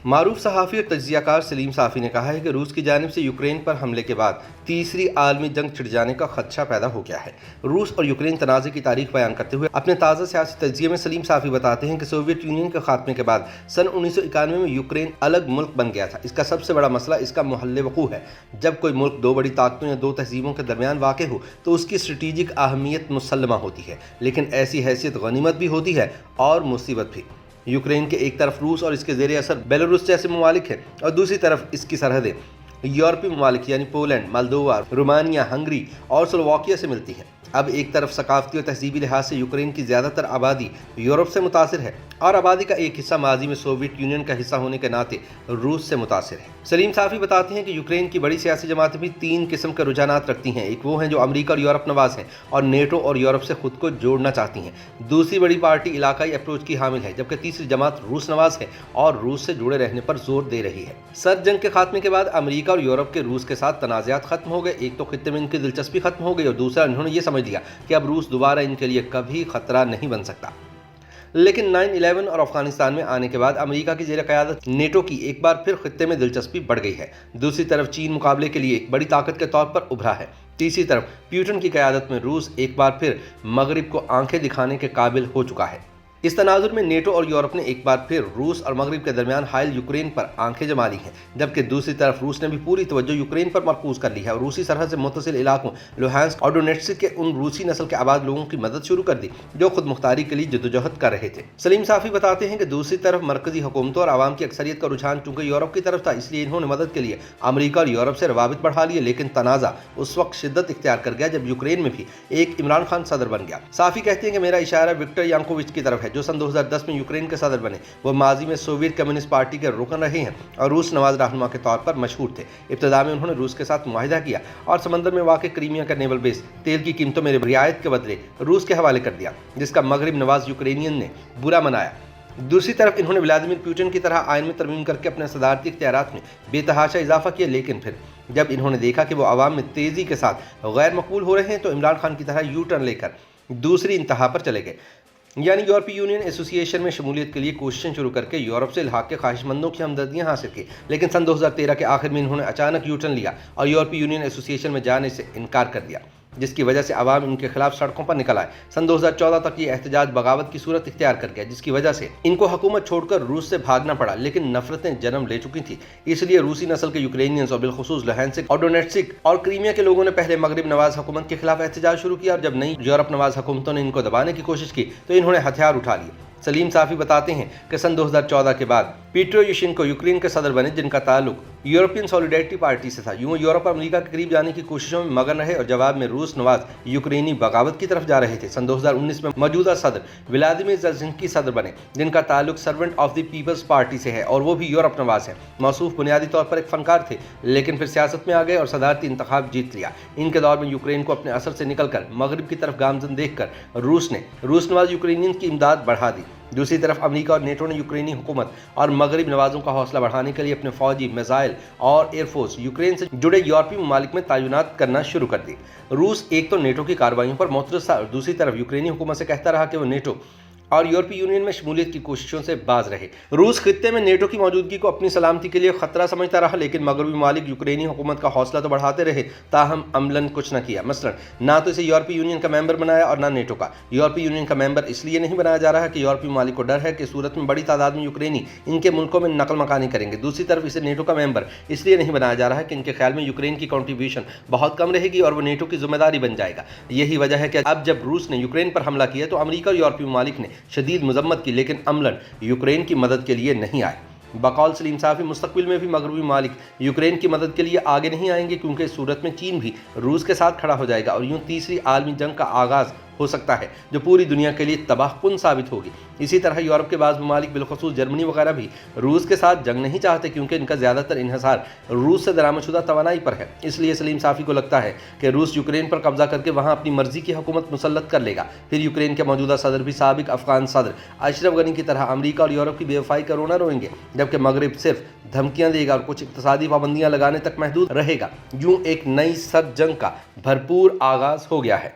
معروف صحافی اور تجزیہ کار سلیم صافی نے کہا ہے کہ روس کی جانب سے یوکرین پر حملے کے بعد تیسری عالمی جنگ چھڑ جانے کا خدشہ پیدا ہو گیا ہے۔ روس اور یوکرین تنازع کی تاریخ بیان کرتے ہوئے اپنے تازہ سیاسی تجزیے میں سلیم صافی بتاتے ہیں کہ سوویت یونین کے خاتمے کے بعد سن 1991 میں یوکرین الگ ملک بن گیا تھا۔ اس کا سب سے بڑا مسئلہ اس کا محل وقوع ہے۔ جب کوئی ملک دو بڑی طاقتوں یا دو تہذیبوں کے درمیان واقع ہو تو اس کی اسٹریٹجک اہمیت مسلمہ ہوتی ہے، لیکن ایسی حیثیت غنیمت بھی ہوتی ہے اور مصیبت بھی۔ یوکرین کے ایک طرف روس اور اس کے زیر اثر بیلاروس جیسے ممالک ہیں اور دوسری طرف اس کی سرحدیں یورپی ممالک یعنی پولینڈ، مالدووا، رومانیہ، ہنگری اور سلوواکیہ سے ملتی ہیں۔ اب ایک طرف ثقافتی اور تہذیبی لحاظ سے یوکرین کی زیادہ تر آبادی یورپ سے متاثر ہے اور آبادی کا ایک حصہ ماضی میں سوویت یونین کا حصہ ہونے کے ناطے روس سے متاثر ہے۔ سلیم صافی بتاتے ہیں کہ یوکرین کی بڑی سیاسی جماعتیں بھی تین قسم کے رجحانات رکھتی ہیں۔ ایک وہ ہیں جو امریکہ اور یورپ نواز ہیں اور نیٹو اور یورپ سے خود کو جوڑنا چاہتی ہیں۔ دوسری بڑی پارٹی علاقائی اپروچ کی حامل ہے، جبکہ تیسری جماعت روس نواز ہے اور روس سے جڑے رہنے پر زور دے رہی ہے۔ سرد جنگ کے خاتمے کے بعد امریکہ اور یورپ کے روس کے ساتھ تنازعات ختم ہو گئے۔ ایک تو خطے میں ان کی دلچسپی ختم ہو گئی اور دوسرا انہوں نے یہ سمجھ لیا کہ اب روس دوبارہ ان کے لیے کبھی خطرہ نہیں بن سکتا۔ لیکن 9/11 اور افغانستان میں آنے کے بعد امریکہ کی زیر قیادت نیٹو کی ایک بار پھر خطے میں دلچسپی بڑھ گئی ہے۔ دوسری طرف چین مقابلے کے لیے ایک بڑی طاقت کے طور پر ابھرا ہے۔ تیسری طرف پیوٹن کی قیادت میں روس ایک بار پھر مغرب کو آنکھیں دکھانے کے قابل ہو چکا ہے۔ اس تناظر میں نیٹو اور یورپ نے ایک بار پھر روس اور مغرب کے درمیان حائل یوکرین پر آنکھیں جما لی ہیں، جبکہ دوسری طرف روس نے بھی پوری توجہ یوکرین پر مرکوز کر لی ہے اور روسی سرحد سے متصل علاقوں لوہانسک اور ڈونیٹسک کے ان روسی نسل کے آباد لوگوں کی مدد شروع کر دی جو خود مختاری کے لیے جدوجہد کر رہے تھے۔ سلیم صافی بتاتے ہیں کہ دوسری طرف مرکزی حکومتوں اور عوام کی اکثریت کا رجحان چونکہ یورپ کی طرف تھا، اس لیے انہوں نے مدد کے لیے امریکہ اور یورپ سے روابط بڑھا لیے، لیکن تنازع اس وقت شدت اختیار کر گیا جب یوکرین میں بھی ایک عمران خان صدر بن گیا۔ صافی کہتے ہیں کہ میرا اشارہ وکٹر یانکووچ کی طرف ہے جو سن 2010 میں یوکرین کے صدر بنے۔ وہ ماضی میں سوویت کمیونسٹ پارٹی کے رکن رہے ہیں اور روس نواز رہنما کے طور پر مشہور تھے۔ ابتدا میں انہوں نے روس کے ساتھ معاہدہ کیا اور سمندر میں واقع کریمیا کا نیول بیس تیل کی قیمتوں میں رعایت کے بدلے روس کے حوالے کر دیا، جس کا مغرب نواز یوکرینین نے برا منایا۔ دوسری طرف انہوں نے ولادیمیر پوٹن کی طرح آئین میں ترمیم کر کے اپنے صدارتی اختیارات میں بے تحاشا اضافہ کیا، لیکن پھر جب انہوں نے دیکھا کہ وہ عوام میں تیزی کے ساتھ غیر مقبول ہو رہے ہیں تو عمران خان کی طرح یو ٹرن لے کر دوسری انتہا پر چلے گئے، یعنی یورپی یونین ایسوسی ایشن میں شمولیت کے لیے کوششیں شروع کر کے یورپ سے الحاق کے خواہش مندوں کی ہمدردیاں حاصل کی۔ لیکن سن 2013 کے آخر میں انہوں نے اچانک یو ٹرن لیا اور یورپی یونین ایسوسی ایشن میں جانے سے انکار کر دیا، جس کی وجہ سے عوام ان کے خلاف سڑکوں پر نکل آئے۔ سن 2014 تک یہ احتجاج بغاوت کی صورت اختیار کر گیا، جس کی وجہ سے ان کو حکومت چھوڑ کر روس سے بھاگنا پڑا، لیکن نفرتیں جنم لے چکی تھیں۔ اس لیے روسی نسل کے یوکرینینز اور بالخصوص لوہانسک اور ڈونیٹسک اور کریمیا کے لوگوں نے پہلے مغرب نواز حکومت کے خلاف احتجاج شروع کیا اور جب نئی یورپ نواز حکومتوں نے ان کو دبانے کی کوشش کی تو انہوں نے ہتھیار اٹھا لیے۔ سلیم صافی بتاتے ہیں کہ سن 2014 کے بعد پیٹرو یوشینکو یوکرین کے صدر بنے، جن کا تعلق یورپین سولیڈیرٹی پارٹی سے تھا۔ یوں یورپ اور امریکہ کے قریب جانے کی کوششوں میں مگن رہے اور جواب میں روس نواز یوکرینی بغاوت کی طرف جا رہے تھے۔ سن 2019 میں موجودہ صدر ولادیمیر زیلنسکی صدر بنے، جن کا تعلق servant of the people's party سے ہے اور وہ بھی یورپ نواز ہیں۔ موصوف بنیادی طور پر ایک فنکار تھے، لیکن پھر سیاست میں آ گئے اور صدارتی انتخاب جیت لیا۔ ان کے دور میں یوکرین کو اپنے اثر سے نکل کر مغرب کی طرف گامزن دیکھ کر روس نے روس نواز یوکرینین کی امداد بڑھا دی۔ دوسری طرف امریکہ اور نیٹو نے یوکرینی حکومت اور مغرب نوازوں کا حوصلہ بڑھانے کے لیے اپنے فوجی، میزائل اور ایئر فورس یوکرین سے جڑے یورپی ممالک میں تعینات کرنا شروع کر دی۔ روس ایک تو نیٹو کی کارروائیوں پر معترض تھا اور دوسری طرف یوکرینی حکومت سے کہتا رہا کہ وہ نیٹو اور یورپی یونین میں شمولیت کی کوششوں سے باز رہے۔ روس خطے میں نیٹو کی موجودگی کو اپنی سلامتی کے لیے خطرہ سمجھتا رہا، لیکن مغربی ممالک یوکرینی حکومت کا حوصلہ تو بڑھاتے رہے، تاہم عملاً کچھ نہ کیا۔ مثلاً نہ تو اسے یورپی یونین کا ممبر بنایا اور نہ نیٹو کا۔ یورپی یونین کا ممبر اس لیے نہیں بنایا جا رہا کہ یورپی ممالک کو ڈر ہے کہ صورت میں بڑی تعداد میں یوکرینی ان کے ملکوں میں نقل مکانی کریں گے۔ دوسری طرف اسے نیٹو کا ممبر اس لیے نہیں بنایا جا رہا کہ ان کے خیال میں یوکرین کی کنٹریبیوشن بہت کم رہے گی اور وہ نیٹو کی ذمہ داری بن جائے گا۔ یہی وجہ ہے کہ اب جب روس نے یوکرین پر حملہ کیا تو امریکہ اور یورپی ممالک نے شدید مذمت کی، لیکن عملاً یوکرین کی مدد کے لیے نہیں آئے۔ بقول سلیم صافی مستقبل میں بھی مغربی ممالک یوکرین کی مدد کے لیے آگے نہیں آئیں گے، کیونکہ اس صورت میں چین بھی روس کے ساتھ کھڑا ہو جائے گا اور یوں تیسری عالمی جنگ کا آغاز ہو سکتا ہے جو پوری دنیا کے لیے تباہ کن ثابت ہوگی۔ اسی طرح یورپ کے بعض ممالک بالخصوص جرمنی وغیرہ بھی روس کے ساتھ جنگ نہیں چاہتے، کیونکہ ان کا زیادہ تر انحصار روس سے درآمد شدہ توانائی پر ہے۔ اس لیے سلیم صافی کو لگتا ہے کہ روس یوکرین پر قبضہ کر کے وہاں اپنی مرضی کی حکومت مسلط کر لے گا۔ پھر یوکرین کے موجودہ صدر بھی سابق افغان صدر اشرف غنی کی طرح امریکہ اور یورپ کی بے وفائی کا رونا روئیں گے، جبکہ مغرب صرف دھمکیاں دے گا اور کچھ اقتصادی پابندیاں لگانے تک محدود رہے گا۔ یوں ایک نئی سرد جنگ کا بھرپور آغاز ہو گیا ہے۔